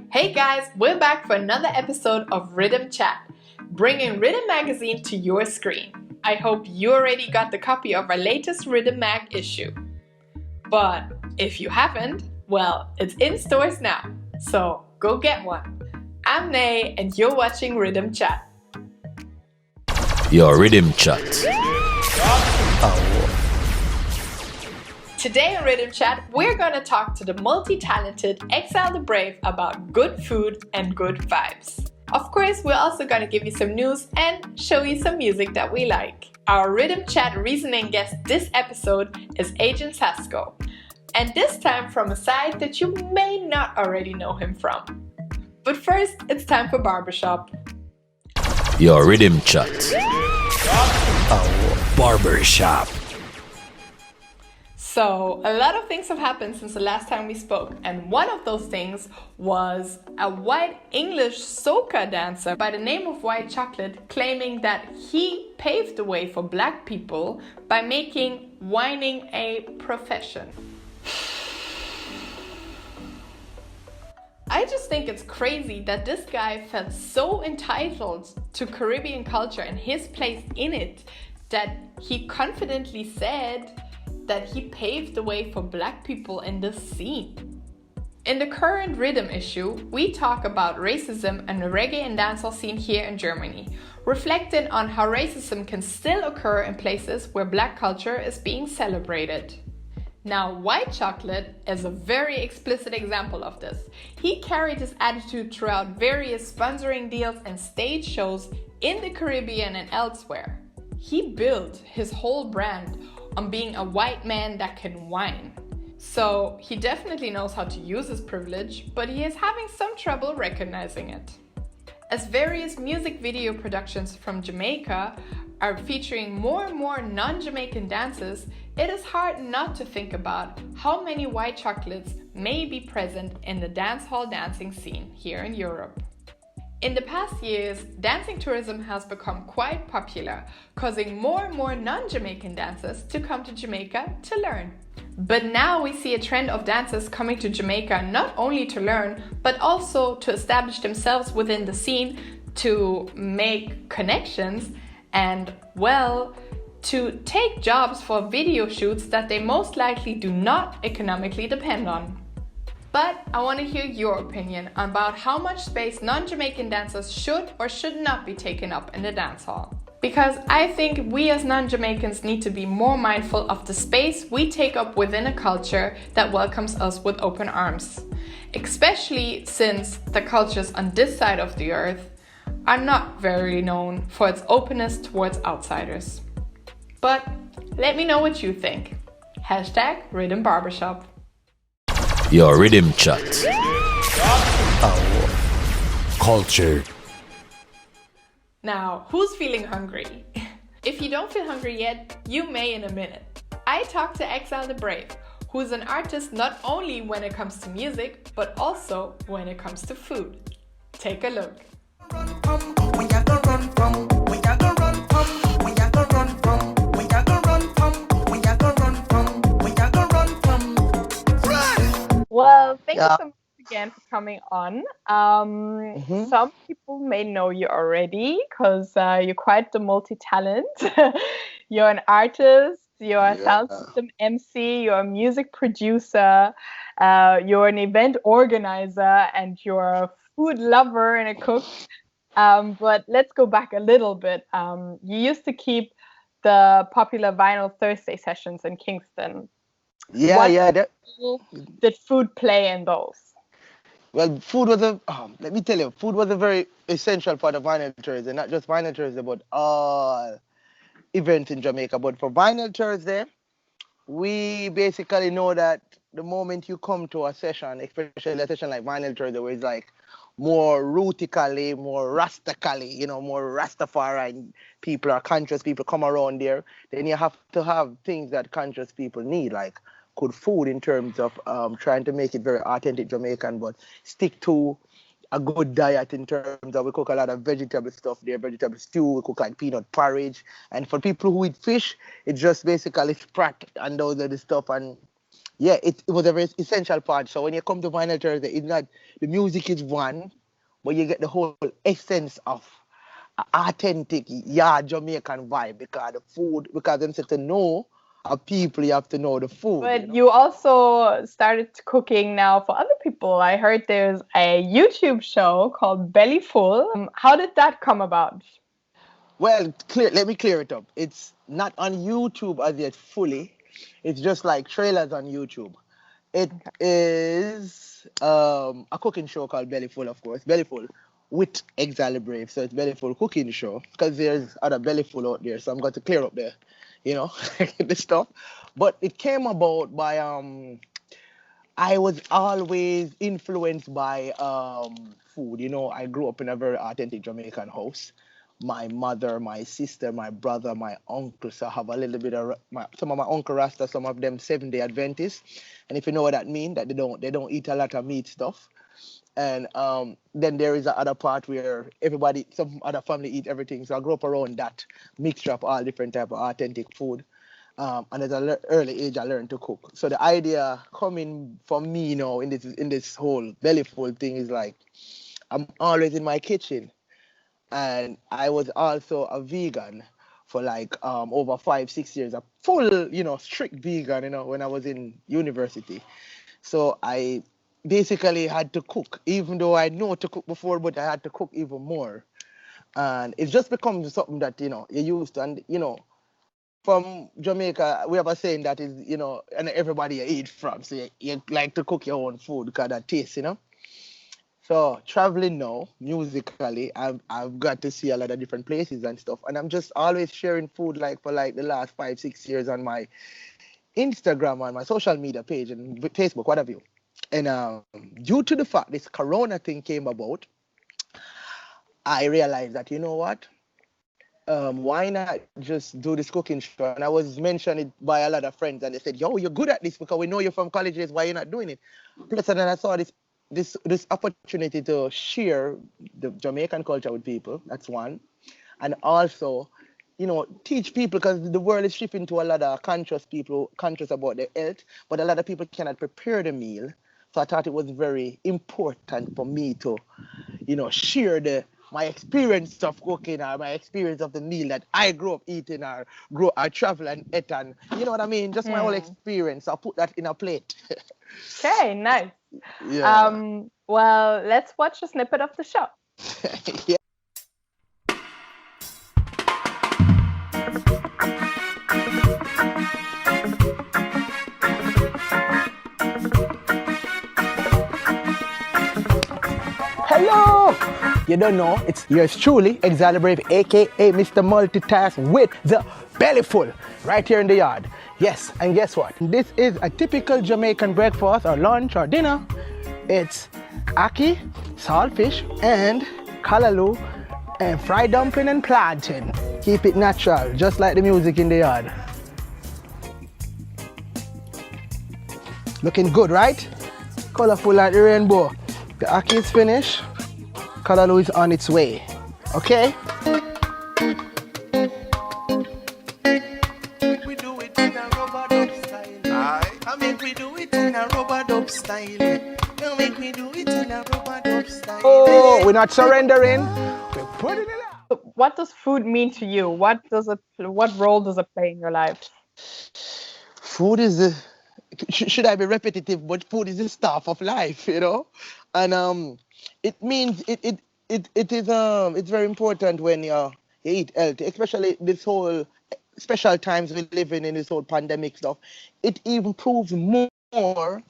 Hey guys, we're back for another episode of Riddim Chat, bringing Riddim Magazine to your screen. I hope you already got the copy of our latest Riddim Mag issue. But if you haven't, well, it's in stores now, so go get one. I'm Nay and you're watching Riddim Chat. Your Riddim Chat. Today on Riddim Chat, we're going to talk to the multi-talented Exile Di Brave about good food and good vibes. Of course, we're also going to give you some news and show you some music that we like. Our Riddim Chat reasoning guest this episode is Agent Sasco. And this time from a side that you may not already know him from. But first, it's time for Barbershop. Your Riddim Chat. Barbershop. So, a lot of things have happened since the last time we spoke, and one of those things was a white English soca dancer by the name of White Chocolate claiming that he paved the way for black people by making whining a profession. I just think it's crazy that this guy felt so entitled to Caribbean culture and his place in it that he confidently said that he paved the way for black people in this scene. In the current Riddim issue, we talk about racism and the reggae and dancehall scene here in Germany, reflecting on how racism can still occur in places where black culture is being celebrated. Now, White Chocolate is a very explicit example of this. He carried this attitude throughout various sponsoring deals and stage shows in the Caribbean and elsewhere. He built his whole brand on being a white man that can whine. So he definitely knows how to use his privilege, but he is having some trouble recognizing it. As various music video productions from Jamaica are featuring more and more non-Jamaican dances, it is hard not to think about how many white chocolates may be present in the dancehall dancing scene here in Europe. In the past years, dancing tourism has become quite popular, causing more and more non-Jamaican dancers to come to Jamaica to learn. But now we see a trend of dancers coming to Jamaica not only to learn, but also to establish themselves within the scene, to make connections, and, well, to take jobs for video shoots that they most likely do not economically depend on. But I want to hear your opinion about how much space non-Jamaican dancers should or should not be taken up in the dance hall. Because I think we as non-Jamaicans need to be more mindful of the space we take up within a culture that welcomes us with open arms. Especially since the cultures on this side of the earth are not very known for its openness towards outsiders. But let me know what you think. Hashtag Riddim Barbershop. Your Riddim Chat. Culture. Now, who's feeling hungry? If you don't feel hungry yet, you may in a minute. I talked to Exile Di Brave, who's an artist not only when it comes to music, but also when it comes to food. Take a look. Well, thank you so much again for coming on. Some people may know you already because you're quite the multi-talent. You're an artist, you're a sound system MC, you're a music producer, you're an event organizer, and you're a food lover and a cook. But let's go back a little bit. You used to keep the popular Vinyl Thursday sessions in Kingston. Did food play in those? Well, food was food was a very essential part of Vinyl Thursday, not just Vinyl Thursday, but all events in Jamaica. But for Vinyl Thursday, we basically know that the moment you come to a session, especially a session like Vinyl Thursday, where it's like more rootically, more rastically, more Rastafari people or conscious people come around there, then you have to have things that conscious people need, like good food in terms of trying to make it very authentic Jamaican, but stick to a good diet in terms of we cook a lot of vegetable stuff there, vegetable stew, we cook like peanut porridge. And for people who eat fish, it's just basically sprat and those are the stuff. And yeah, it was a very essential part. So when you come to Vinyl Thursday, it's not the music is one, but you get the whole essence of authentic, yeah, Jamaican vibe because the food, because them said to know a people, you have to know the food, you But know. you also started cooking now for other people. I heard there's a YouTube show called Belly Full. How did that come about? Well, let me clear it up. It's not on YouTube as yet fully. It's just like trailers on YouTube. It is a cooking show called Belly Full, of course. Belly Full with Exile Di Brave. So it's Belly Full cooking show because there's other Belly Full out there. So I'm going to clear up you know, the stuff. But it came about by I was always influenced by food. You know, I grew up in a very authentic Jamaican house. My mother, my sister, my brother, my uncle. So I have a little bit of some of my uncle Rasta, some of them 7-day Adventists. And if you know what that means, that they don't eat a lot of meat stuff. And then there is the other part where some other family eat everything. So I grew up around that mixture of all different type of authentic food. And at an early age, I learned to cook. So the idea coming from me, you know, in this whole belly full thing is like, I'm always in my kitchen, and I was also a vegan for like over 5-6 years, a full, you know, strict vegan, you know, when I was in university. So I basically had to cook, even though I know to cook before, but I had to cook even more. And it's just become something that, you know, you're used to. And, you know, from Jamaica, we have a saying that is, you know, and everybody you eat from. So you like to cook your own food because that taste, you know. So traveling now, musically, I've got to see a lot of different places and stuff. And I'm just always sharing food like for like the last 5-6 years on my Instagram, on my social media page and Facebook, whatever you. And due to the fact this Corona thing came about, I realized that, you know what? Why not just do this cooking show? And I was mentioned it by a lot of friends, and they said, "Yo, you're good at this because we know you're from colleges. Why you're not doing it?" Plus, and then I saw this opportunity to share the Jamaican culture with people. That's one, and also, you know, teach people because the world is shifting to a lot of conscious people, conscious about their health, but a lot of people cannot prepare the meal. So I thought it was very important for me to, you know, share my experience of cooking or my experience of the meal that I grew up eating or travel and eat, and you know what I mean? Just my whole experience. I'll put that in a plate. Okay, nice. Yeah. Well, let's watch a snippet of the show. Yeah. Hello! You don't know, it's yours truly, Exile Di Brave, aka Mr. Multitask with the belly full, right here in the yard. Yes, and guess what? This is a typical Jamaican breakfast or lunch or dinner. It's ackee, saltfish, and callaloo, and fried dumpling and plantain. Keep it natural, just like the music in the yard. Looking good, right? Colorful like the rainbow. The ackee is finished. Callaloo is on its way. Okay? We do it in a rubber-dub style. I make we do it in a rubber-dub style. You make me do it in a rubber-dub style. Oh, we're not surrendering. We're putting it out. What does food mean to you? What role does it play in your life? Food is the should I be repetitive, but food is the staff of life, you know? And it means it is it's very important when you eat healthy, especially this whole special times we live in this whole pandemic stuff. It even proves more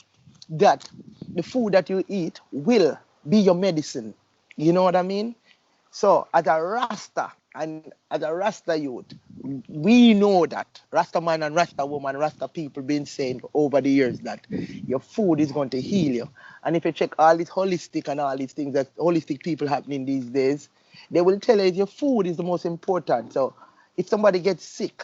that the food that you eat will be your medicine. You know what I mean? So as a Rasta and as a Rasta youth, we know that Rasta man and Rasta woman, Rasta people been saying over the years that your food is going to heal you. And if you check all this holistic and all these things that holistic people happening these days, they will tell you your food is the most important. So if somebody gets sick,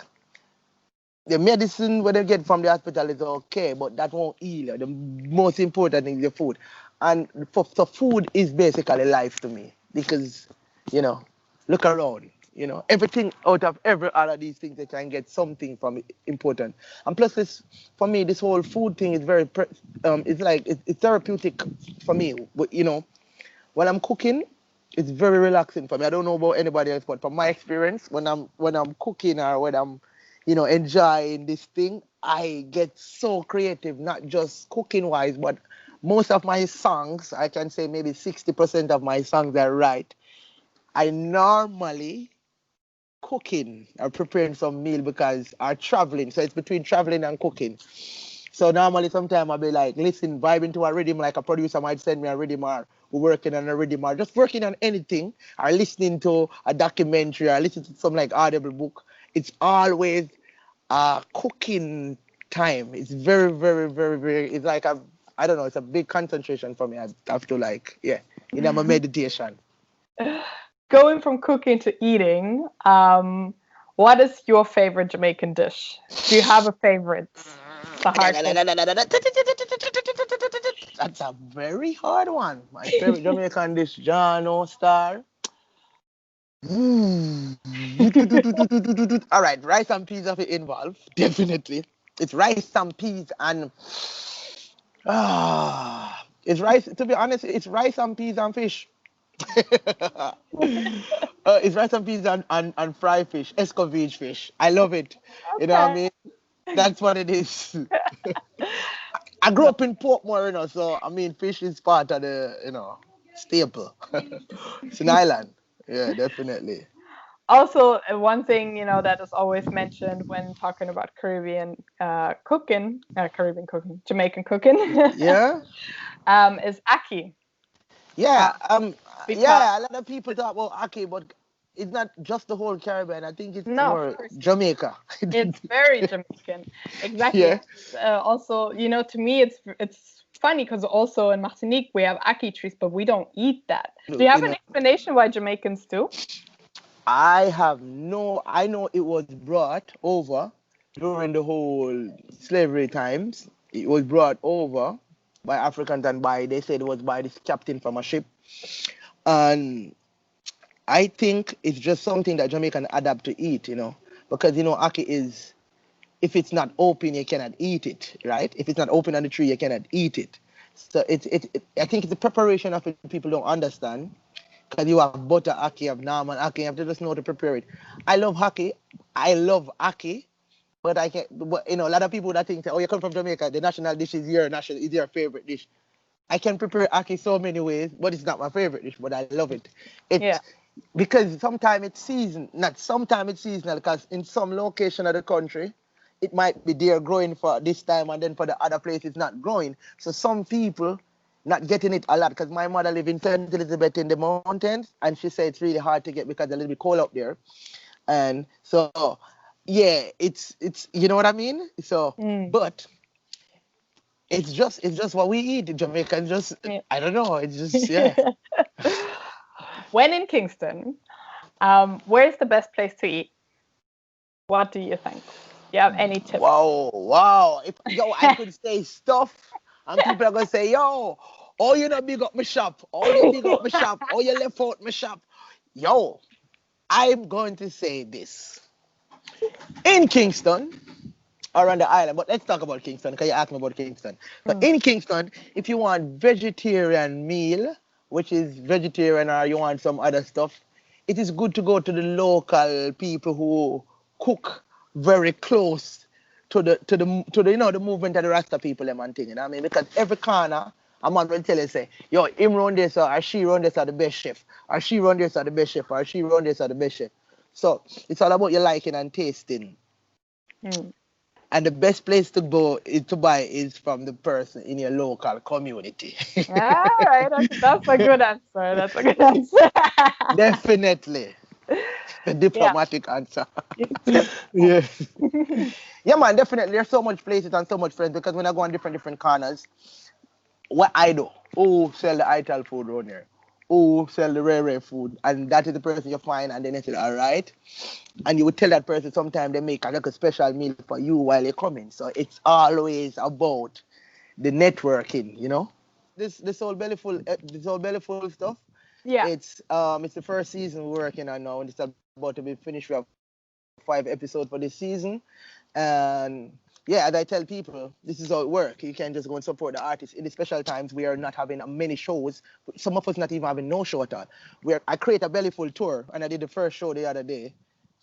the medicine what they get from the hospital is okay, but that won't heal you. The most important thing is your food. And so food is basically life to me because, you know, look around. You know, everything out of every other of these things, they can get something from it important. And plus, this for me, this whole food thing is very, it's like it's therapeutic for me. But you know, when I'm cooking, it's very relaxing for me. I don't know about anybody else, but from my experience, when I'm cooking or when I'm, you know, enjoying this thing, I get so creative, not just cooking wise, but most of my songs, I can say maybe 60% of my songs I write, I normally cooking or preparing some meal because I'm traveling. So it's between traveling and cooking. So normally sometimes I'll be like, listen, vibing to a rhythm, like a producer might send me a rhythm or we're working on a rhythm or just working on anything or listening to a documentary or listening to some like audible book. It's always cooking time. It's very, very, very, very, it's like I don't know, it's a big concentration for me. I have to like, yeah, you know, my meditation. Going from cooking to eating, what is your favorite Jamaican dish? Do you have a favorite? It's a hard thing. That's a very hard one. My favorite Jamaican dish, John Star. All right, rice and peas have it involved, definitely. It's rice and peas and it's rice. To be honest, it's rice and peas and fish. It's rice and peas and fried fish, escovitch fish. I love it. You know what I mean? That's what it is. I grew up in Portmore, you know, so I mean, fish is part of the, you know, staple. It's an island. Yeah, definitely. Also, one thing, you know, that is always mentioned when talking about Caribbean cooking, Jamaican cooking, Yeah. is ackee. Yeah. Because Yeah. A lot of people talk about Aki, but it's not just the whole Caribbean. I think it's no, of more course, Jamaica. it's very Jamaican. Exactly. Yeah. Also, you know, to me, it's funny because also in Martinique we have ackee trees, but we don't eat that. Do you have You an know, explanation why Jamaicans do? I know it was brought over during the whole slavery times. It was brought over by Africans and they said it was by this captain from a ship. And I think it's just something that Jamaican adapt to eat, you know, because, you know, ackee is, if it's not open, you cannot eat it, right? If it's not open on the tree, you cannot eat it. So I think it's a preparation of it people don't understand. Because you have butter ackee, you have normal ackee, you have to just know how to prepare it. I love ackee. I love ackee, but I can't. But, you know, a lot of people that think, oh, you come from Jamaica, the national dish is your favorite dish. I can prepare ackee so many ways, but it's not my favorite dish. But I love it. Yeah. It's because sometimes it's seasonal, not sometimes it's seasonal. Because in some location of the country, it might be there growing for this time, and then for the other place it's not growing. So some people not getting it a lot, because my mother lives in St. Elizabeth in the mountains, and she said it's really hard to get because it's a little bit cold up there. And so, yeah, it's you know what I mean. So, but it's just what we eat. Jamaicans just, Yeah. I don't know. It's just, yeah. When in Kingston, where's the best place to eat? What do you think? Do you have any tips? Wow. If I could say stuff, and people are gonna say, yo, oh, you know, big up my shop. Oh, you big up my shop. Oh, you left out my shop. Yo, I'm going to say this. In Kingston, or on the island, but let's talk about Kingston, because you asked me about Kingston. But in Kingston, if you want vegetarian meal, which is vegetarian or you want some other stuff, it is good to go to the local people who cook very close to the you know, the movement of the Rasta people them and thing, you know what I mean? Because every corner a man will tell you, say, yo, him run this or she run this are the best chef, or she run this are the best chef, or she run this are the best chef. So it's all about your liking and tasting. And the best place to go to buy is from the person in your local community. All right, that's a good answer. That's a good answer. Definitely. The diplomatic answer. Yeah. Yeah. Yeah, man, definitely. There's so much places and so much friends, because when I go on different corners, what I do, who sell the ital food around here, who sell the rare food, and that is the person you find, and then they say, all right. And you would tell that person sometimes they make like a special meal for you while you're coming. So it's always about the networking, you know. This whole bellyful stuff. Yeah. It's the first season we're working on now, and it's a about to be finished. We have 5 episodes for this season. And yeah, as I tell people, this is how it works. You can just go and support the artists. In the special times, we are not having many shows. Some of us not even having no show at all. I create a bellyful tour, and I did the first show the other day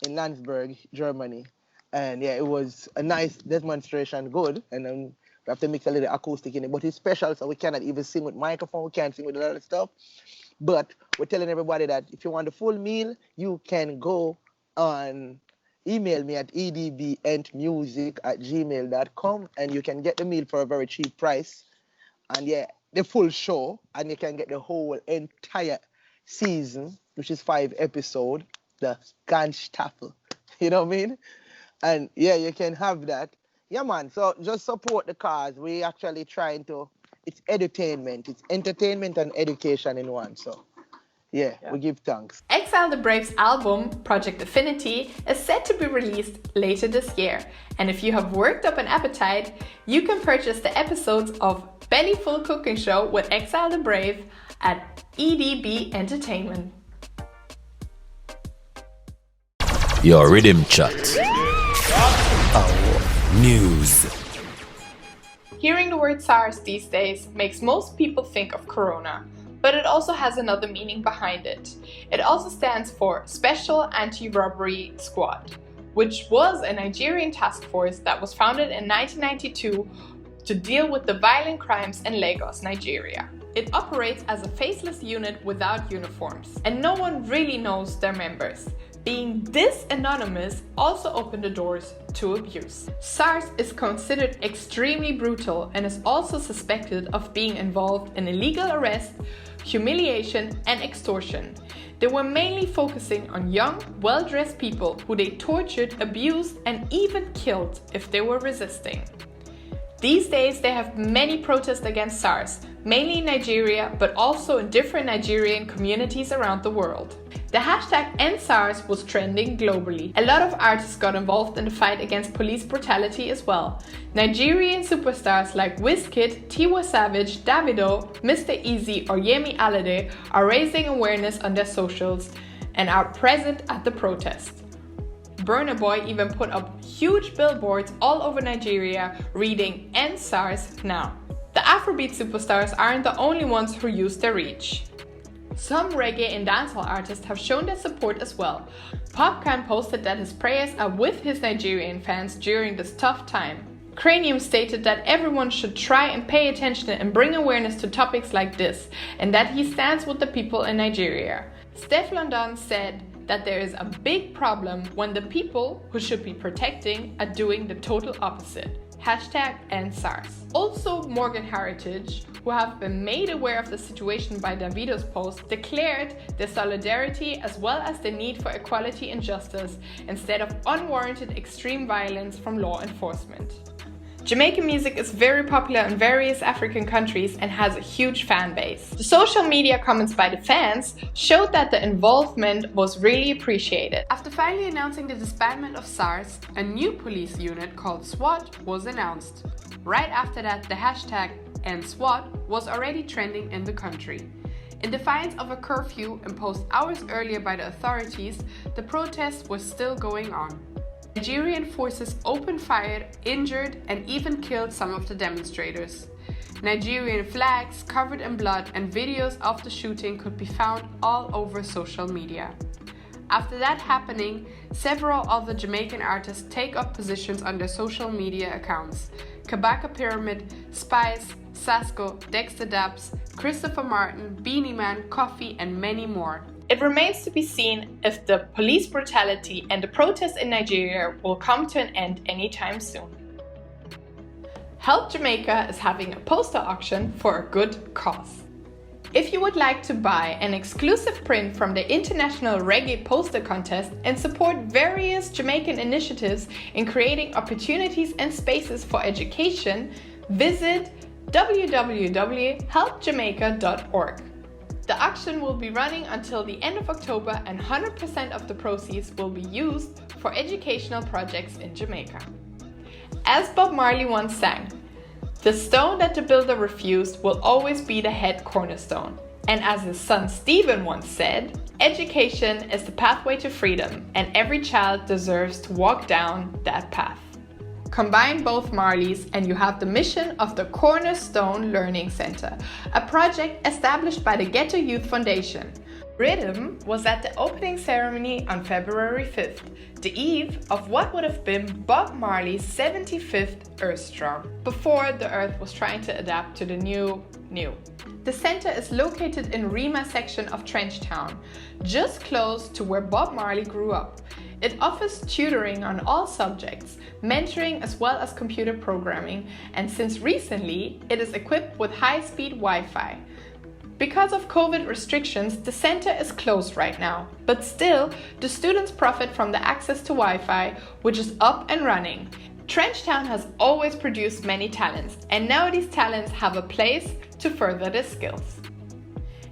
in Landsberg, Germany. And yeah, it was a nice demonstration, good. And we have to mix a little acoustic in it. But it's special, so we cannot even sing with microphone. We can't sing with a lot of stuff. But we're telling everybody that if you want the full meal, you can go on... Email me at edbentmusic@gmail.com and you can get the meal for a very cheap price. And yeah, the full show, and you can get the whole entire season, which is 5 episodes, the Ganzstaffel. You know what I mean? And yeah, you can have that. Yeah, man. So just support the cause. We actually trying to, it's edutainment. It's entertainment and education in one. So yeah, we give thanks. Exile Di Brave's album, Project Affinity, is set to be released later this year. And if you have worked up an appetite, you can purchase the episodes of Bellyful Cooking Show with Exile Di Brave at EDB Entertainment. Your Riddim Chat. News. Hearing the word SARS these days makes most people think of Corona. But it also has another meaning behind it. It also stands for Special Anti-Robbery Squad, which was a Nigerian task force that was founded in 1992 to deal with the violent crimes in Lagos, Nigeria. It operates as a faceless unit without uniforms, and no one really knows their members. Being this anonymous also opened the doors to abuse. SARS is considered extremely brutal and is also suspected of being involved in illegal arrest, humiliation, and extortion. They were mainly focusing on young, well-dressed people who they tortured, abused, and even killed if they were resisting. These days, there have been many protests against SARS, mainly in Nigeria, but also in different Nigerian communities around the world. The hashtag #EndSARS was trending globally. A lot of artists got involved in the fight against police brutality as well. Nigerian superstars like Wizkid, Tiwa Savage, Davido, Mr. Easy or Yemi Alade are raising awareness on their socials and are present at the protest. Burna Boy even put up huge billboards all over Nigeria reading "End SARS now." The Afrobeat superstars aren't the only ones who use their reach. Some reggae and dancehall artists have shown their support as well. Popcan posted that his prayers are with his Nigerian fans during this tough time. Cranium stated that everyone should try and pay attention and bring awareness to topics like this, and that he stands with the people in Nigeria. Steph London said that there is a big problem when the people who should be protecting are doing the total opposite. #EndSARS. Also, Morgan Heritage, who have been made aware of the situation by Davido's post, declared their solidarity as well as the need for equality and justice instead of unwarranted extreme violence from law enforcement. Jamaican music is very popular in various African countries and has a huge fan base. The social media comments by the fans showed that the involvement was really appreciated. After finally announcing the disbandment of SARS, a new police unit called SWAT was announced. Right after that, the hashtag #EndSWAT was already trending in the country. In defiance of a curfew imposed hours earlier by the authorities, the protests were still going on. Nigerian forces opened fire, injured, and even killed some of the demonstrators. Nigerian flags covered in blood and videos of the shooting could be found all over social media. After that happening, several other Jamaican artists take up positions on their social media accounts. Kabaka Pyramid, Spice, Sasco, Dexter Dabbs, Christopher Martin, Beanie Man, Coffee, and many more. It remains to be seen if the police brutality and the protests in Nigeria will come to an end anytime soon. Help Jamaica is having a poster auction for a good cause. If you would like to buy an exclusive print from the International Reggae Poster Contest and support various Jamaican initiatives in creating opportunities and spaces for education, visit www.helpjamaica.org. The auction will be running until the end of October and 100% of the proceeds will be used for educational projects in Jamaica. As Bob Marley once sang, "The stone that the builder refused will always be the head cornerstone." And as his son Stephen once said, education is the pathway to freedom, and every child deserves to walk down that path. Combine both Marleys and you have the mission of the Cornerstone Learning Center, a project established by the Ghetto Youth Foundation. Riddim was at the opening ceremony on February 5th, the eve of what would have been Bob Marley's 75th Earthstrong, before the Earth was trying to adapt to the new. The center is located in Rima section of Trenchtown, just close to where Bob Marley grew up. It offers tutoring on all subjects, mentoring as well as computer programming, and since recently, it is equipped with high-speed Wi-Fi. Because of COVID restrictions, the center is closed right now, but still, the students profit from the access to Wi-Fi, which is up and running. Trenchtown has always produced many talents, and now these talents have a place to further their skills.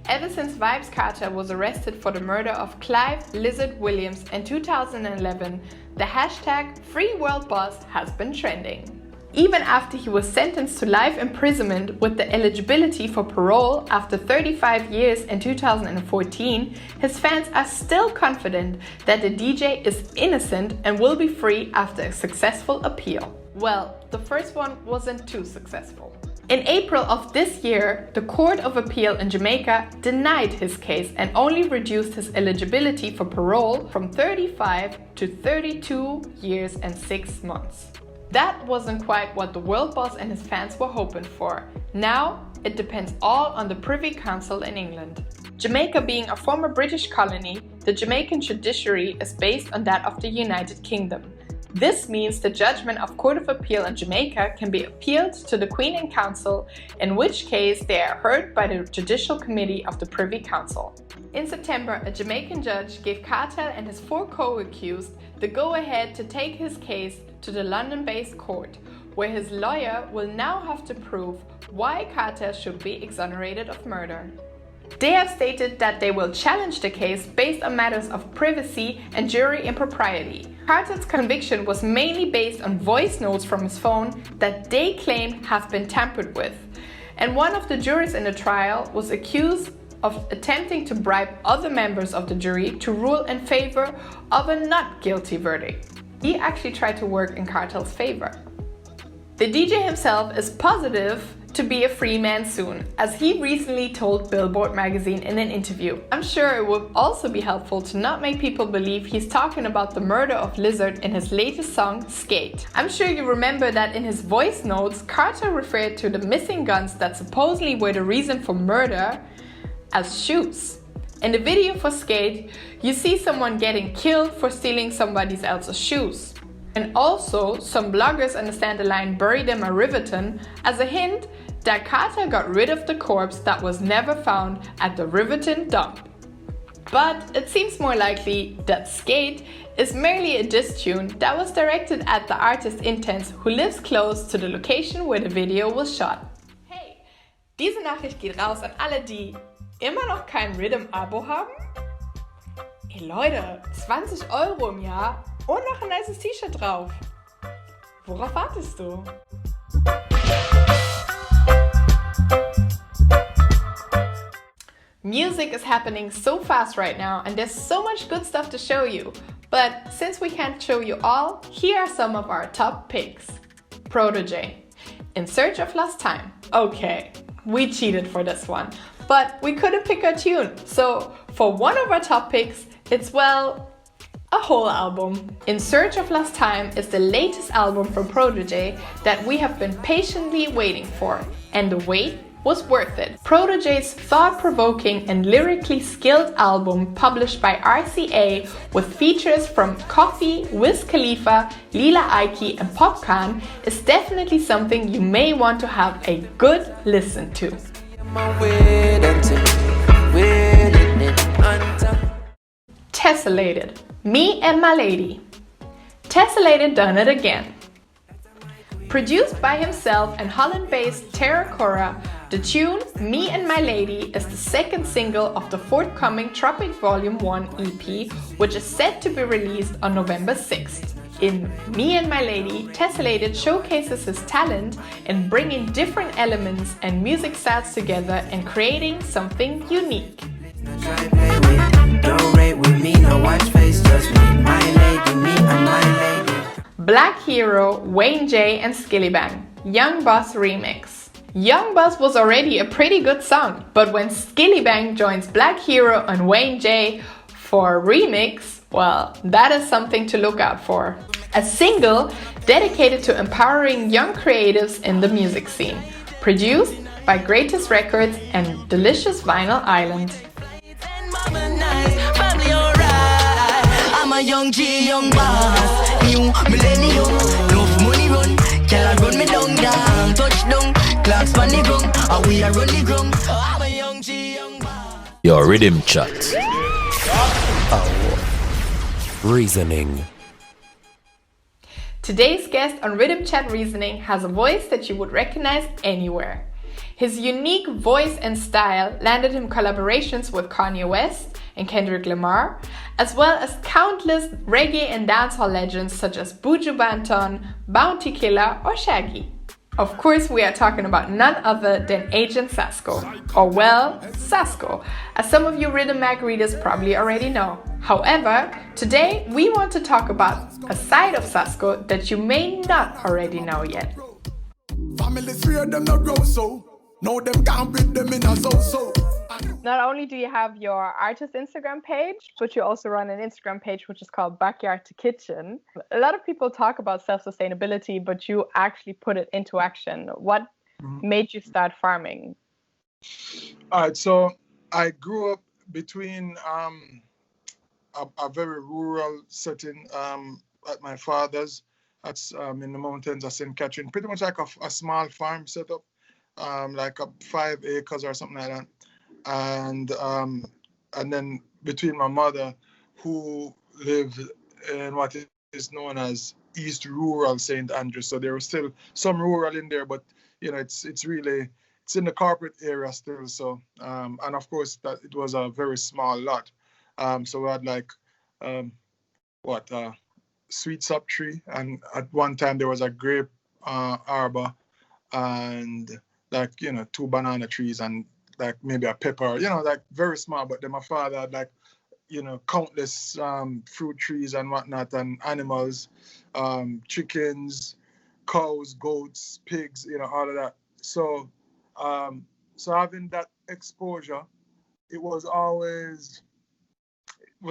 Ever since Vybz Kartel was arrested for the murder of Clive Lizard Williams in 2011, the hashtag #FreeWorldBoss has been trending. Even after he was sentenced to life imprisonment with the eligibility for parole after 35 years in 2014, his fans are still confident that the DJ is innocent and will be free after a successful appeal. Well, the first one wasn't too successful. In April of this year, the Court of Appeal in Jamaica denied his case and only reduced his eligibility for parole from 35 to 32 years and 6 months. That wasn't quite what the world boss and his fans were hoping for. Now, it depends all on the Privy Council in England. Jamaica being a former British colony, the Jamaican judiciary is based on that of the United Kingdom. This means the judgment of Court of Appeal in Jamaica can be appealed to the Queen and Council, in which case they are heard by the Judicial Committee of the Privy Council. In September, a Jamaican judge gave Kartel and his 4 co-accused the go-ahead to take his case to the London-based court, where his lawyer will now have to prove why Kartel should be exonerated of murder. They have stated that they will challenge the case based on matters of privacy and jury impropriety. Kartel's conviction was mainly based on voice notes from his phone that they claim have been tampered with, and one of the jurors in the trial was accused of attempting to bribe other members of the jury to rule in favor of a not guilty verdict. He actually tried to work in Kartel's favor. The DJ himself is positive to be a free man soon, as he recently told Billboard magazine in an interview. I'm sure it would also be helpful to not make people believe he's talking about the murder of Lizard in his latest song, Skate. I'm sure you remember that in his voice notes, Kartel referred to the missing guns that supposedly were the reason for murder as shoes. In the video for Skate, you see someone getting killed for stealing somebody else's shoes. And also, some bloggers understand the line "bury them at Riverton" as a hint that Kartel got rid of the corpse that was never found at the Riverton dump. But it seems more likely that Skate is merely a diss tune that was directed at the artist Intense, who lives close to the location where the video was shot. Hey, diese Nachricht geht raus an alle, die immer noch kein Riddim-Abo haben? Ey Leute, 20 € im Jahr und noch ein nices T-Shirt drauf. Worauf wartest du? Music is happening so fast right now and there's so much good stuff to show you. But since we can't show you all, here are some of our top picks. Protege, In Search of Lost Time. Okay, we cheated for this one, but we couldn't pick a tune. So for one of our top picks, it's, well, a whole album. In Search of Lost Time is the latest album from Protege that we have been patiently waiting for, and the wait was worth it. Protege's thought-provoking and lyrically skilled album, published by RCA with features from Coffee, Wiz Khalifa, Lila Ike and Popcorn, is definitely something you may want to have a good listen to. Tessellated, Me and My Lady. Tessellated done it again. Produced by himself and Holland-based Terra Cora, the tune Me and My Lady is the second single of the forthcoming Tropic Volume 1 EP, which is set to be released on November 6th. In Me and My Lady, Tessellated showcases his talent in bringing different elements and music styles together and creating something unique. Black Hero, Wayne J and Skillibang, Young Boss remix. Young Boss was already a pretty good song, but when Skillibang joins Black Hero and Wayne J for a remix, well, that is something to look out for. A single dedicated to empowering young creatives in the music scene, produced by Greatest Records and Delicious Vinyl Island. I'm a young G, young boss, new millennium, enough money run, can run me down, down, touchdown, clocks on the ground, and we are running ground. I'm a young G, young boss. Your Riddim Chat. Reasoning. Today's guest on Riddim Chat Reasoning has a voice that you would recognize anywhere. His unique voice and style landed him collaborations with Kanye West and Kendrick Lamar, as well as countless reggae and dancehall legends such as Buju Banton, Bounty Killer, or Shaggy. Of course, we are talking about none other than Agent Sasco, or well, Sasco, as some of you Riddim Mag readers probably already know. However, today we want to talk about a side of Sasco that you may not already know yet. Family three of them not grow so. No, them can't beat them in a so. Not only do you have your artist Instagram page, but you also run an Instagram page which is called Backyard to Kitchen. A lot of people talk about self-sustainability, but you actually put it into action. What made you start farming? All right, so I grew up between a very rural setting at my father's. That's in the mountains of St. Catherine, pretty much like a small farm setup, like 5 acres or something like that. And then between my mother, who lived in what is known as East Rural St. Andrews, so there was still some rural in there, but you know it's in the corporate area still. So and of course that it was a very small lot. So we had like sweet sap tree, and at one time there was a grape arbor, and 2 banana trees, and like maybe a pepper, like very small. But then my father had countless fruit trees and whatnot, and animals, chickens, cows, goats, pigs, all of that. So so having that exposure, it was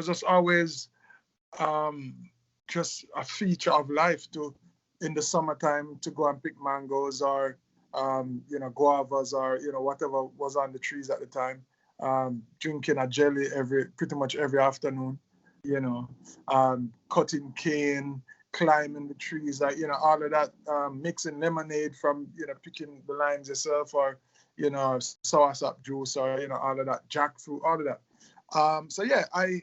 just always just a feature of life to, in the summertime, to go and pick mangoes or guavas or whatever was on the trees at the time, drinking a jelly pretty much every afternoon, cutting cane, climbing the trees, all of that, mixing lemonade from picking the limes yourself, or soursop juice, or all of that, jackfruit, all of that. So yeah, I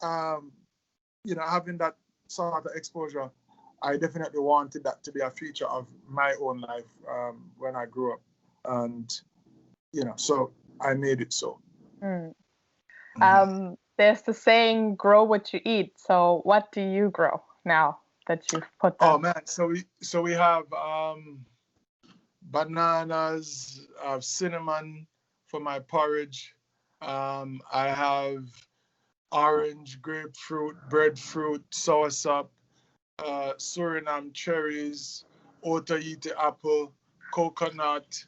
having that sort of exposure, I definitely wanted that to be a feature of my own life when I grew up, and so I made it so. There's the saying, "Grow what you eat." So, what do you grow now that you've put down? Oh man, so we have bananas, cinnamon for my porridge. I have orange, grapefruit, breadfruit, soursop, Suriname cherries, Otaheite apple, coconut,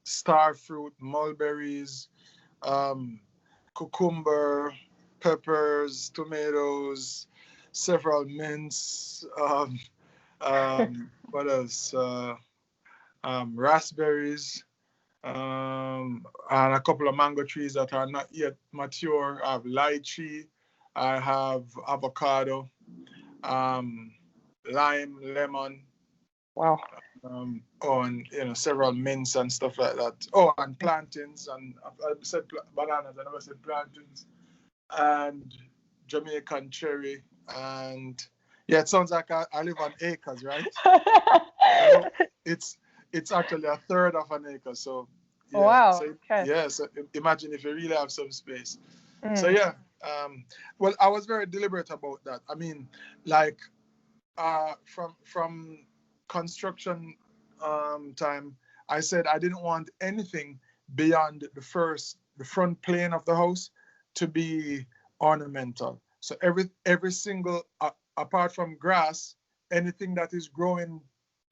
star fruit, mulberries, cucumber, peppers, tomatoes, several mints, what else? Raspberries, and a couple of mango trees that are not yet mature. I have lychee, I have avocado, lime, lemon. Wow. And several mints and stuff like that. Oh, and plantains, and I said bananas, I never said plantains, and Jamaican cherry, and yeah, it sounds like I live on acres, right? It's actually a third of an acre, so yeah. Wow. So, okay. yeah, so imagine if you really have some space. So yeah, Well, I was very deliberate about that. I mean, like from construction time, I said I didn't want anything beyond the front plane of the house to be ornamental. So every single apart from grass, anything that is growing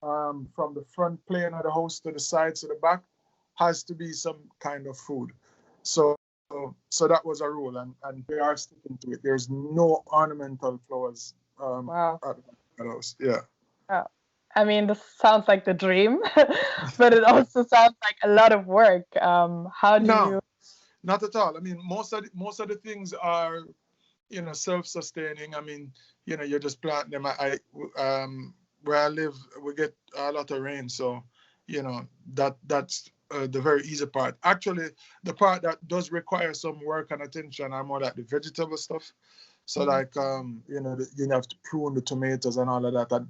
from the front plane of the house to the sides to the back has to be some kind of food. So that was a rule, and we are sticking to it. There's no ornamental flowers Wow. at the house. Yeah. Oh, I mean, this sounds like the dream, but it also sounds like a lot of work. How do No, you? not at all. I mean, most of the things are, self-sustaining. I mean, you just plant them. Where I live, we get a lot of rain, so that's the very easy part. Actually, the part that does require some work and attention are more like the vegetable stuff. So like you have to prune the tomatoes and all of that. And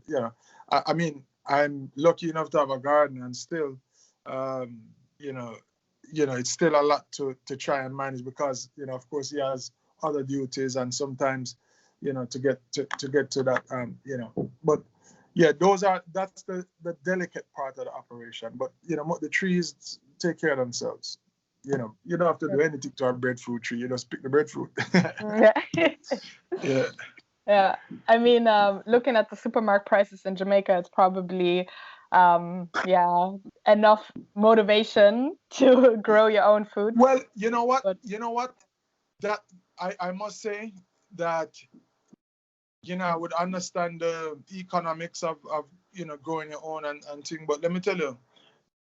I mean, I'm lucky enough to have a garden, and still, it's still a lot to try and manage because of course he has other duties, and sometimes to get to that but yeah, that's the delicate part of the operation. But the trees take care of themselves. You don't have to do anything to a breadfruit tree. You just pick the breadfruit. Yeah. Yeah, I mean, looking at the supermarket prices in Jamaica, it's probably enough motivation to grow your own food. Well, you know what? But That I must say that I would understand the economics of growing your own and thing, but let me tell you,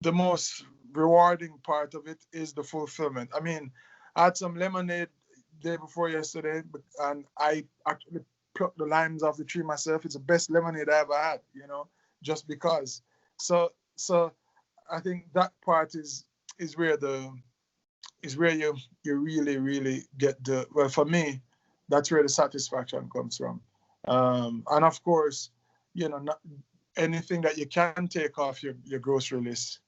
the most rewarding part of it is the fulfillment. I mean, I had some lemonade day before yesterday, and I actually plucked the limes off the tree myself. It's the best lemonade I ever had, just because. So I think that part is where you really, really get for me, that's where the satisfaction comes from. And of course, not anything that you can take off your grocery list,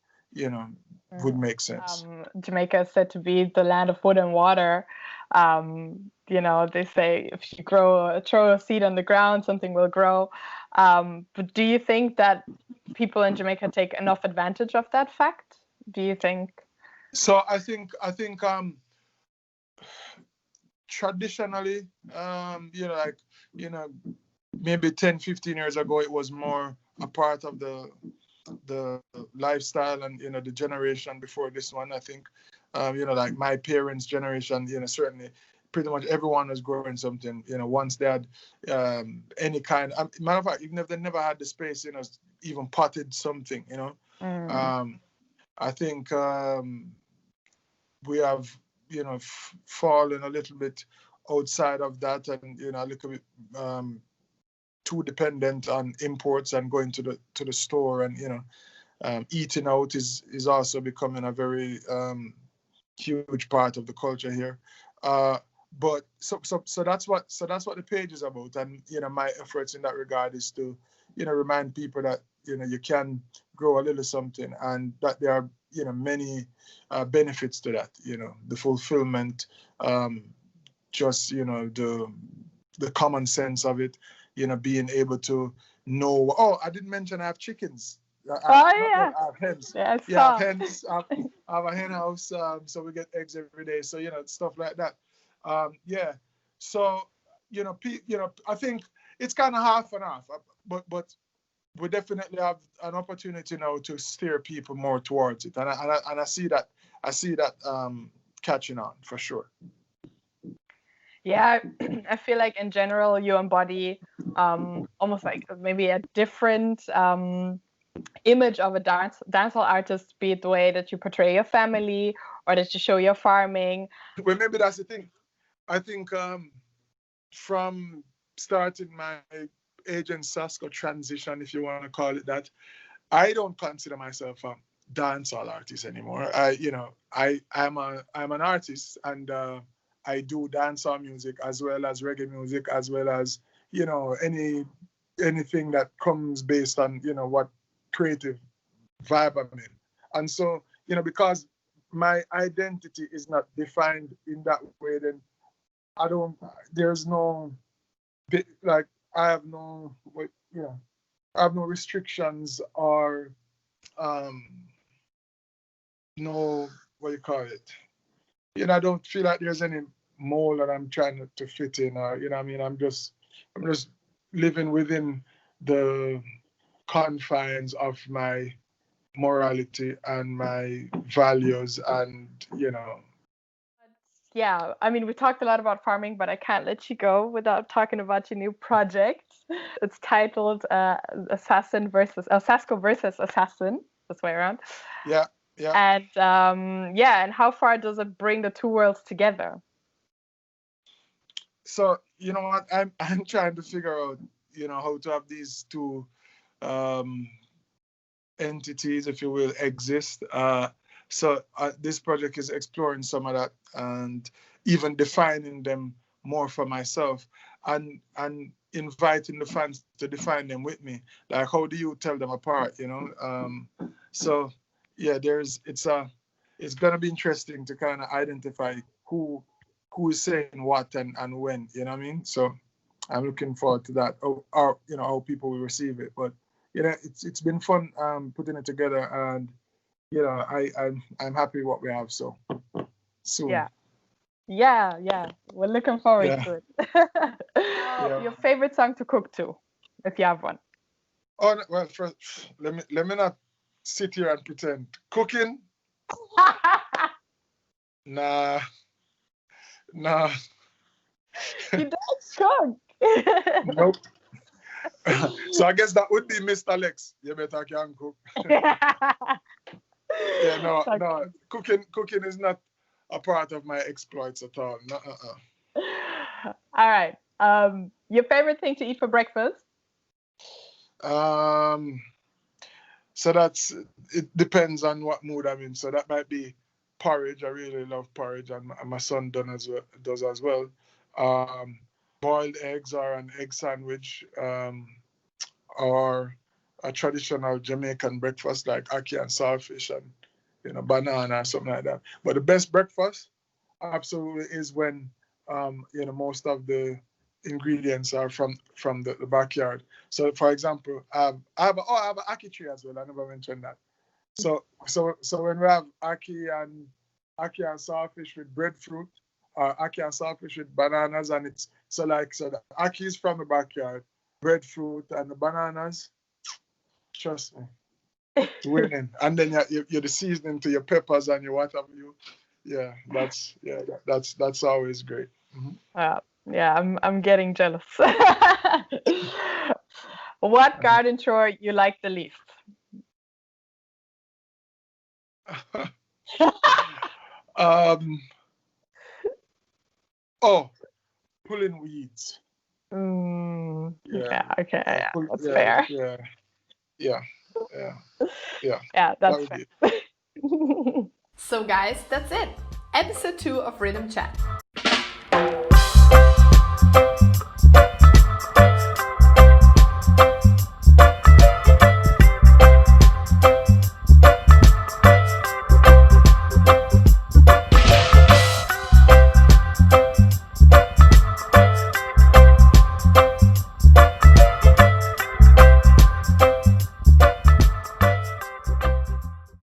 would make sense. Jamaica is said to be the land of wood and water. They say if you throw a seed on the ground, something will grow. But do you think that people in Jamaica take enough advantage of that fact? Do you think? So I think traditionally, maybe 10, 15 years ago, it was more a part of the lifestyle and the generation before this one. I think like my parents' generation, certainly pretty much everyone was growing something. Once they had any kind. Matter of fact, even if they never had the space, even potted something. I think we have fallen a little bit outside of that, and a little bit too dependent on imports and going to the store, and eating out is also becoming a very huge part of the culture here. But so that's what the page is about, and my efforts in that regard is to remind people that you can grow a little something, and that there are many benefits to that. The fulfillment, just the common sense of it. Being able to know. Oh, I didn't mention I have chickens. I have hens. Yeah, I have hens. I have a hen house, so we get eggs every day. So stuff like that. So I think it's kind of half and half, but we definitely have an opportunity now to steer people more towards it, and I see that catching on for sure. Yeah, I feel like in general you embody almost like maybe a different image of a dancehall artist, be it the way that you portray your family or that you show your farming. Well, maybe that's the thing. I think from starting my Agent Sasco transition, if you want to call it that, I don't consider myself a dancehall artist anymore. I'm an artist, and I do dancehall music as well as reggae music, as well as anything that comes based on what creative vibe I'm in. And so because my identity is not defined in that way, then I don't. There's no like I have no I have no restrictions or no, what you call it. I don't feel like there's any mold that I'm trying to fit in, or what I mean. I'm just living within the confines of my morality and my values, and Yeah, I mean, we talked a lot about farming, but I can't let you go without talking about your new project. It's titled Sasco versus Assassin, this way around. Yeah. And and how far does it bring the two worlds together? So you know what, I'm trying to figure out how to have these two entities, if you will, exist. So this project is exploring some of that and even defining them more for myself, and inviting the fans to define them with me. Like, how do you tell them apart? So yeah, it's gonna be interesting to kind of identify who is saying what and when. You know what I mean? So I'm looking forward to that. Or how people will receive it. But it's been fun putting it together, and I'm happy with what we have. So soon. Yeah. We're looking forward to it. Your favorite song to cook to, if you have one? Oh well, first let me not sit here and pretend. Cooking? Nah. You don't cook. Nope. So I guess that would be Mr. Lex. You better can cook. No. Cooking is not a part of my exploits at all. No. All right. Your favorite thing to eat for breakfast? So it depends on what mood I'm in. So that might be porridge. I really love porridge, and my son does as well. Boiled eggs or an egg sandwich, or a traditional Jamaican breakfast like ackee and saltfish and banana or something like that. But the best breakfast absolutely is when most of the ingredients are from the backyard. So for example, I have an ackee tree as well. I never mentioned that. So when we have ackee and saltfish with breadfruit, or ackee and saltfish with bananas, and so the ackee is from the backyard, breadfruit and the bananas. Trust me, it's winning. And then you're the seasoning to your peppers and your whatever that's always great. Mm-hmm. I'm getting jealous. What garden chore you like the least? Pulling weeds. Okay, that's fair. Yeah, that's fair. So guys, that's it. Episode 2 of Riddim Chat.